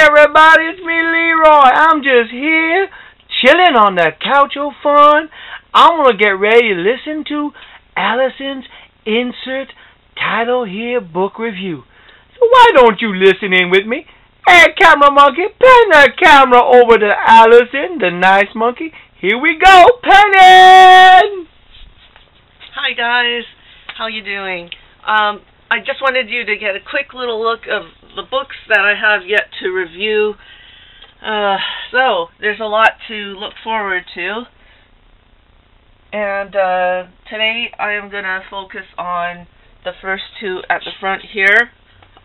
everybody, it's me, Leroy. I'm just here, chilling on the couch of fun. I'm gonna get ready to listen to Allison's insert title here book review. So why don't you listen in with me? Hey, camera monkey, pan the camera over to Allison, the nice monkey. Here we go, panning! Hi guys, how you doing? I just wanted you to get a quick little look of the books that I have yet to review. So, there's a lot to look forward to. And today I am going to focus on the first two at the front here,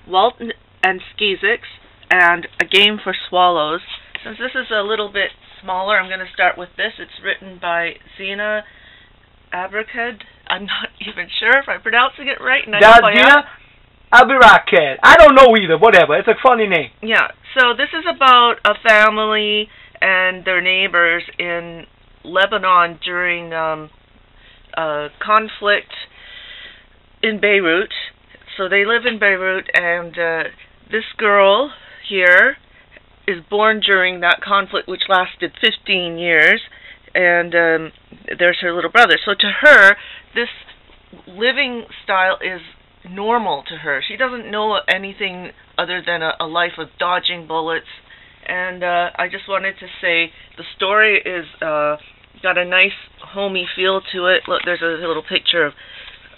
Walt and Skeezix, and A Game for Swallows. Since this is a little bit smaller, I'm going to start with this. It's written by Zena Abracad. I'm not even sure if I'm pronouncing it right. And Zena Abracad. I don't know either. Whatever. It's a funny name. Yeah. So this is about a family and their neighbors in Lebanon during conflict in Beirut. So they live in Beirut, and this girl here is born during that conflict, which lasted 15 years. And there's her little brother. So to her, this living style is normal to her. She doesn't know anything other than a life of dodging bullets. And I just wanted to say the story is got a nice homey feel to it. Look, there's a little picture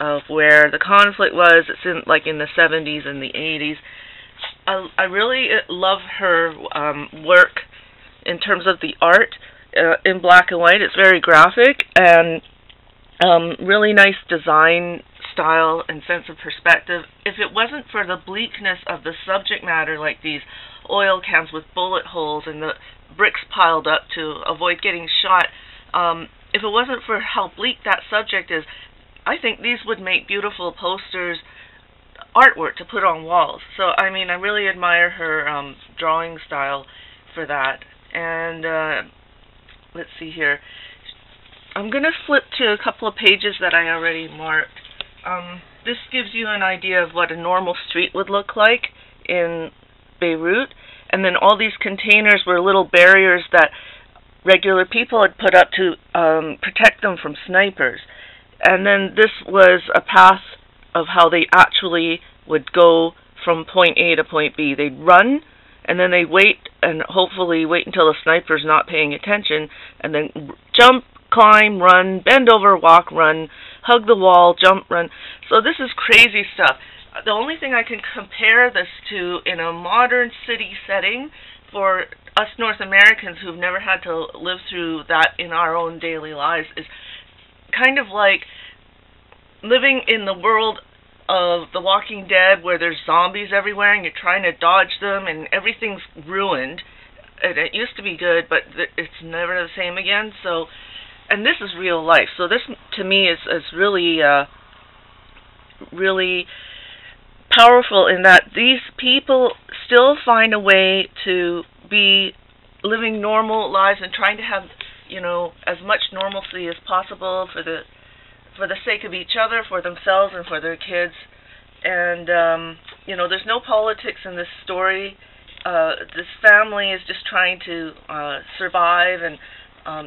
of where the conflict was. It's in in the 70s and the 80s. I really love her work in terms of the art. In black and white. It's very graphic and really nice design style and sense of perspective. If it wasn't for the bleakness of the subject matter, like these oil cans with bullet holes and the bricks piled up to avoid getting shot, if it wasn't for how bleak that subject is, I think these would make beautiful posters, artwork to put on walls. So, I mean, I really admire her drawing style for that. And let's see here. I'm going to flip to a couple of pages that I already marked. This gives you an idea of what a normal street would look like in Beirut. And then all these containers were little barriers that regular people had put up to protect them from snipers. And then this was a path of how they actually would go from point A to point B. They'd run, and then they wait, and hopefully wait until the sniper's not paying attention, and then jump, climb, run, bend over, walk, run, hug the wall, jump, run. So this is crazy stuff. The only thing I can compare this to in a modern city setting for us North Americans who've never had to live through that in our own daily lives is kind of like living in the world of The Walking Dead, where there's zombies everywhere and you're trying to dodge them and everything's ruined. And it used to be good, but it's never the same again. So, and this is real life. So this, to me, is really, really powerful in that these people still find a way to be living normal lives and trying to have, as much normalcy as possible for the sake of each other, for themselves, and for their kids. And, there's no politics in this story. This family is just trying to survive, and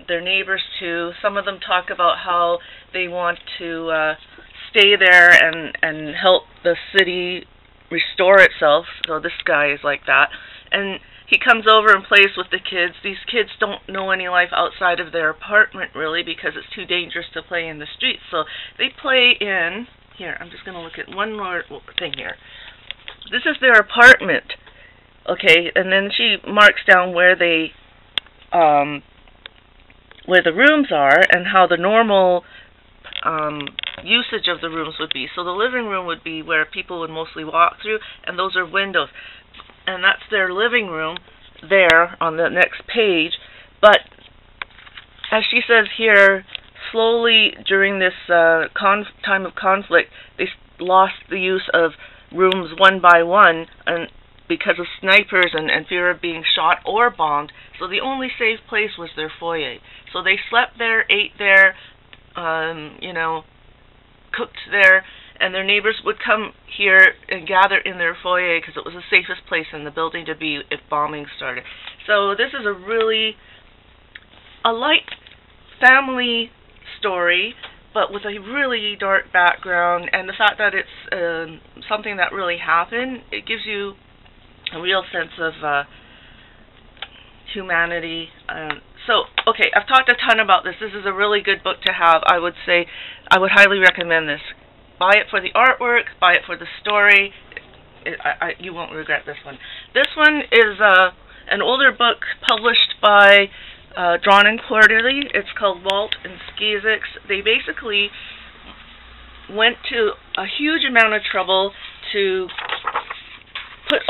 their neighbors too. Some of them talk about how they want to stay there and help the city restore itself. So this guy is like that. And he comes over and plays with the kids. These kids don't know any life outside of their apartment, really, because it's too dangerous to play in the streets. So they play in... Here, I'm just going to look at one more thing here. This is their apartment, okay? And then she marks down where they... where the rooms are and how the normal usage of the rooms would be. So the living room would be where people would mostly walk through, and those are windows. And that's their living room there on the next page. But as she says here, slowly during this time of conflict, they lost the use of rooms one by one, and because of snipers and fear of being shot or bombed. So the only safe place was their foyer. So they slept there, ate there, cooked there, and their neighbors would come here and gather in their foyer because it was the safest place in the building to be if bombing started. So this is a light family story, but with a really dark background, and the fact that it's something that really happened, it gives you a real sense of humanity. Okay, I've talked a ton about this. This is a really good book to have. I would say I would highly recommend this. Buy it for the artwork, buy it for the story. You won't regret this one. This one is an older book published by Drawn and Quarterly. It's called Walt and Skeezix. They basically went to a huge amount of trouble to put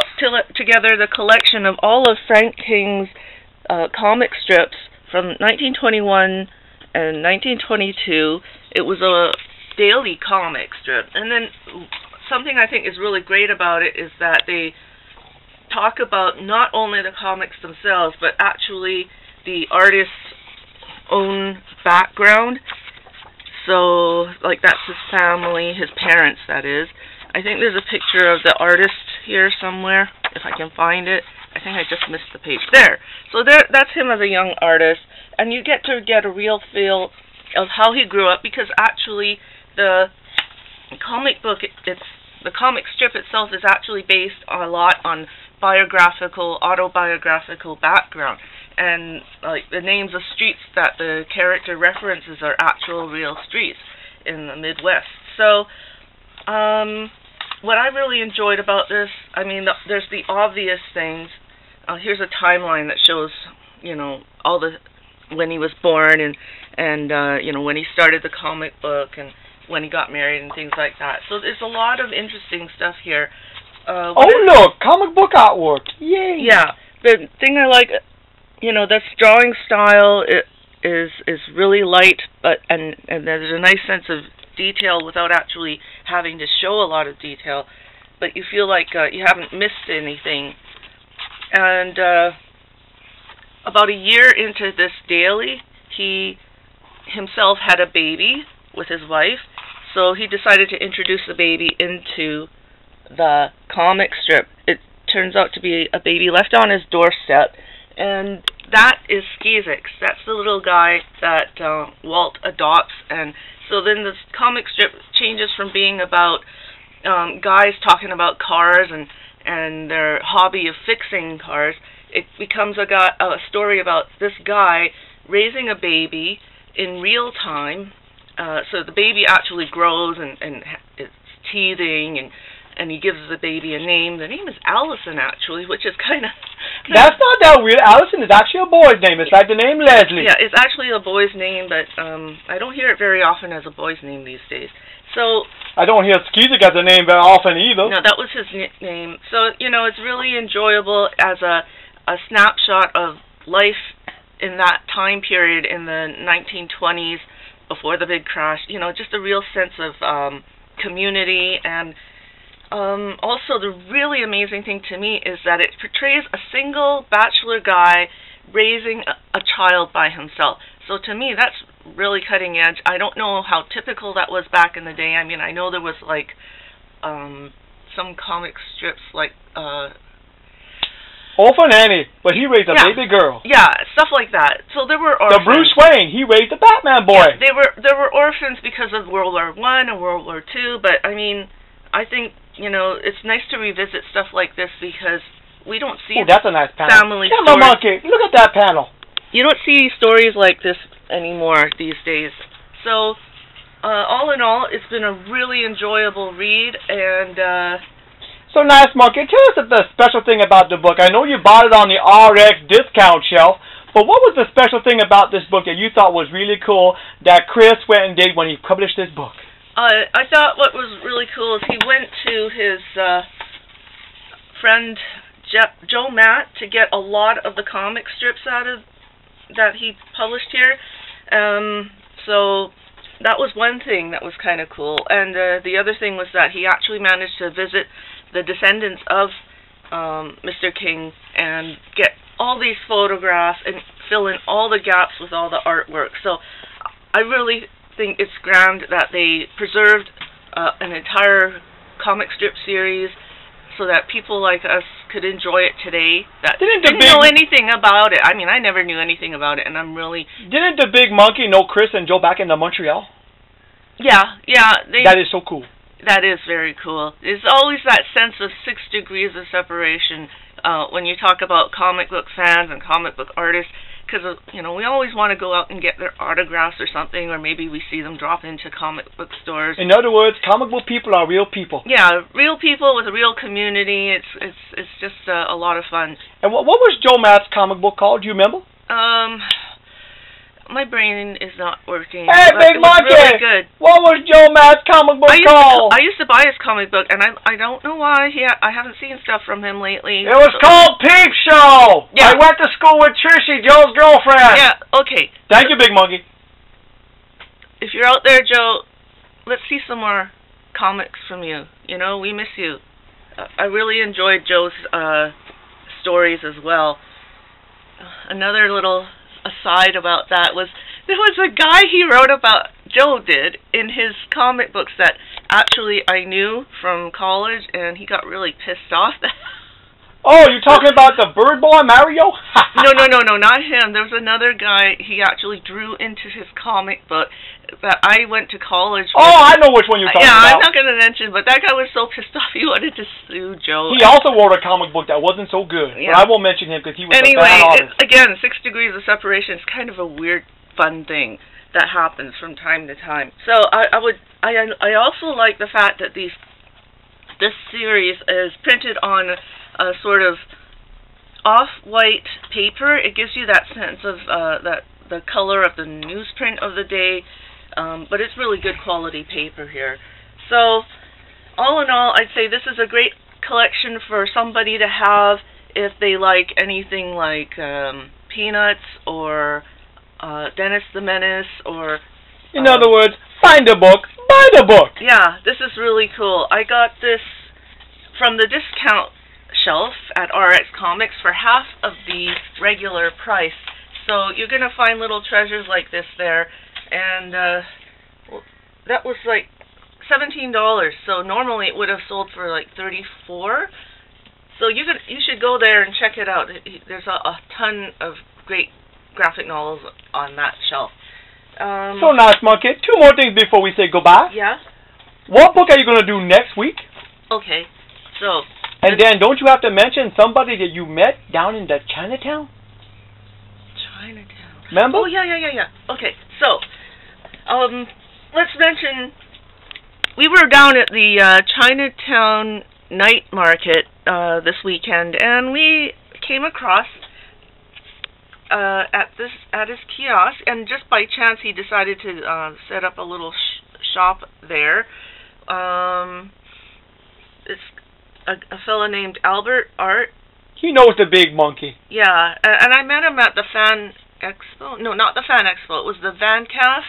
together the collection of all of Frank King's comic strips from 1921 and 1922. It was a daily comic strip. And then something I think is really great about it is that they talk about not only the comics themselves, but actually the artist's own background. So, like, that's his family, his parents, that is. I think there's a picture of the artist here somewhere, if I can find it. I think I just missed the page. There. So that's him as a young artist, and you get to get a real feel of how he grew up, because actually the comic book, the comic strip itself is actually based a lot on autobiographical background, and like the names of streets that the character references are actual real streets in the Midwest. So what I really enjoyed about this, I mean, there's the obvious things. Here's a timeline that shows, all the when he was born and when he started the comic book and when he got married and things like that. So there's a lot of interesting stuff here. Look, comic book artwork! Yay! Yeah, the thing I like, this drawing style is really light, and there's a nice sense of detail without actually having to show a lot of detail, but you feel like you haven't missed anything. And about a year into this daily, he himself had a baby with his wife, so he decided to introduce the baby into the comic strip. It turns out to be a baby left on his doorstep, and that is Skeezix. That's the little guy that Walt adopts. And so then the comic strip changes from being about guys talking about cars and their hobby of fixing cars. It becomes a story about this guy raising a baby in real time. So the baby actually grows and it's teething, and he gives the baby a name. The name is Allison, actually, which is kind of... That's not that weird. Allison is actually a boy's name. It's like the name Leslie. Yeah, it's actually a boy's name, but I don't hear it very often as a boy's name these days. So I don't hear Skeezix as a name very often either. No, that was his nickname. So, it's really enjoyable as a snapshot of life in that time period in the 1920s before the big crash. Just a real sense of community. And also the really amazing thing to me is that it portrays a single bachelor guy raising a child by himself. So to me, that's really cutting edge. I don't know how typical that was back in the day. I mean, I know there was like some comic strips like Orphan Annie, but he raised a baby girl. Yeah, stuff like that. So there were orphans. The Bruce Wayne, he raised a Batman boy. Yeah, there were orphans because of World War I and World War II, but I mean, I think, it's nice to revisit stuff like this because we don't see that's a nice panel. Family Camera monkey, look at that panel. You don't see stories like this anymore these days. So, all in all, it's been a really enjoyable read, and So Nice Monkey, tell us the special thing about the book. I know you bought it on the RX discount shelf, but what was the special thing about this book that you thought was really cool that Chris went and did when he published this book? I thought what was really cool is he went to his friend Joe Matt to get a lot of the comic strips that he published here. So that was one thing that was kind of cool. And the other thing was that he actually managed to visit the descendants of Mr. King and get all these photographs and fill in all the gaps with all the artwork. So I really think it's grand that they preserved an entire comic strip series so that people like us could enjoy it today that didn't know anything about it. I mean, I never knew anything about it, and I'm really... Didn't the Big Monkey know Chris and Joe back in Montreal? Yeah. That is so cool. That is very cool. There's always that sense of 6 degrees of separation when you talk about comic book fans and comic book artists, because we always want to go out and get their autographs or something, or maybe we see them drop into comic book stores. In other words, comic book people are real people. Yeah, real people with a real community. It's just a lot of fun. And what was Joe Matt's comic book called? Do you remember? My brain is not working. Hey, Big Monkey! Really good. What was Joe Matt's comic book called? I used to buy his comic book, and I don't know why I haven't seen stuff from him lately. It was called Peep Show! Yeah. I went to school with Trishie, Joe's girlfriend. Yeah, okay. Thank you, Big Monkey. If you're out there, Joe, let's see some more comics from you. We miss you. I really enjoyed Joe's stories as well. Another little aside about that was there was a guy he wrote about, Joe did, in his comic books that actually I knew from college, and he got really pissed off. Oh, you're talking about the bird boy, Mario? No, not him. There was another guy he actually drew into his comic book that I went to college with. Oh, I know which one you're talking about. Yeah, I'm not going to mention, but that guy was so pissed off he wanted to sue Joe. He also wrote a comic book that wasn't so good. Yeah. But I won't mention him because he was a bad artist. Again, 6 degrees of separation is kind of a weird, fun thing that happens from time to time. So I also like the fact that this series is printed on a sort of off-white paper. It gives you that sense of the color of the newsprint of the day, but it's really good quality paper here. So all in all, I'd say this is a great collection for somebody to have if they like anything like Peanuts or Dennis the Menace, or... In other words, find a book, buy the book! Yeah, this is really cool. I got this from the discount shelf at RX Comics for half of the regular price. So you're going to find little treasures like this there. And that was like $17. So normally it would have sold for like $34. So you should go there and check it out. There's a ton of great graphic novels on that shelf. So nice, Monkey. 2 more things before we say goodbye. Yeah? What book are you going to do next week? Okay. So... And then don't you have to mention somebody that you met down in the Chinatown? Chinatown. Remember? Oh, yeah. Okay, so, let's mention, we were down at the Chinatown night market this weekend, and we came across at his kiosk, and just by chance he decided to set up a little shop there. It's a fellow named Albert Art. He knows the Big Monkey. Yeah, and I met him at the Fan Expo. No, not the Fan Expo. It was the Van Calf.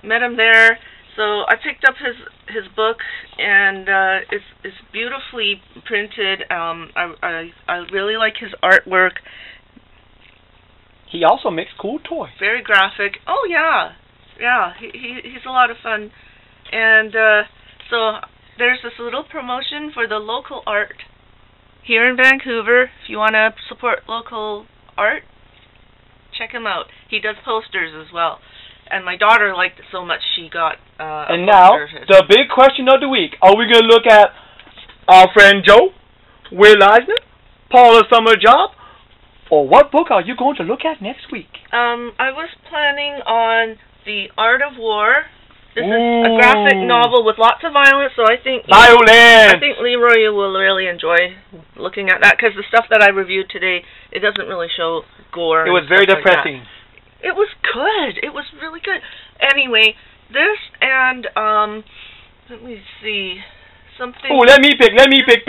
Met him there. So I picked up his book, and it's beautifully printed. I really like his artwork. He also makes cool toys. Very graphic. Oh yeah. He's a lot of fun, and so. There's this little promotion for the local art here in Vancouver. If you want to support local art, check him out. He does posters as well. And my daughter liked it so much she got And now, the big question of the week. Are we going to look at our friend Joe, Will Eisner, Paula Summer Job, or what book are you going to look at next week? I was planning on The Art of War. This is a graphic novel with lots of violence, so I think Leroy will really enjoy looking at that, because the stuff that I reviewed today, it doesn't really show gore. It was very depressing. Like it was good. It was really good. Anyway, this and let me see something. Oh, let me pick. Please, okay,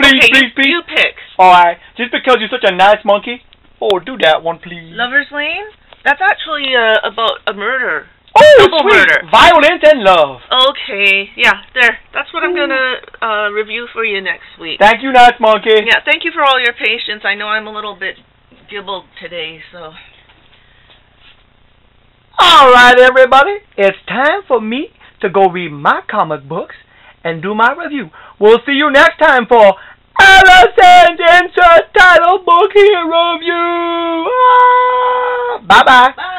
please. You pick. All right. Just because you're such a nice monkey. Oh, do that one, please. Lover's Lane. That's actually about a murder. Oh, double sweet. murder. Violence and love. Okay, yeah, there. That's what I'm going to review for you next week. Thank you, nice monkey. Yeah, thank you for all your patience. I know I'm a little bit gibbled today, so. All right, everybody. It's time for me to go read my comic books and do my review. We'll see you next time for Allison's Insert Title Book Here Review. Bye-bye.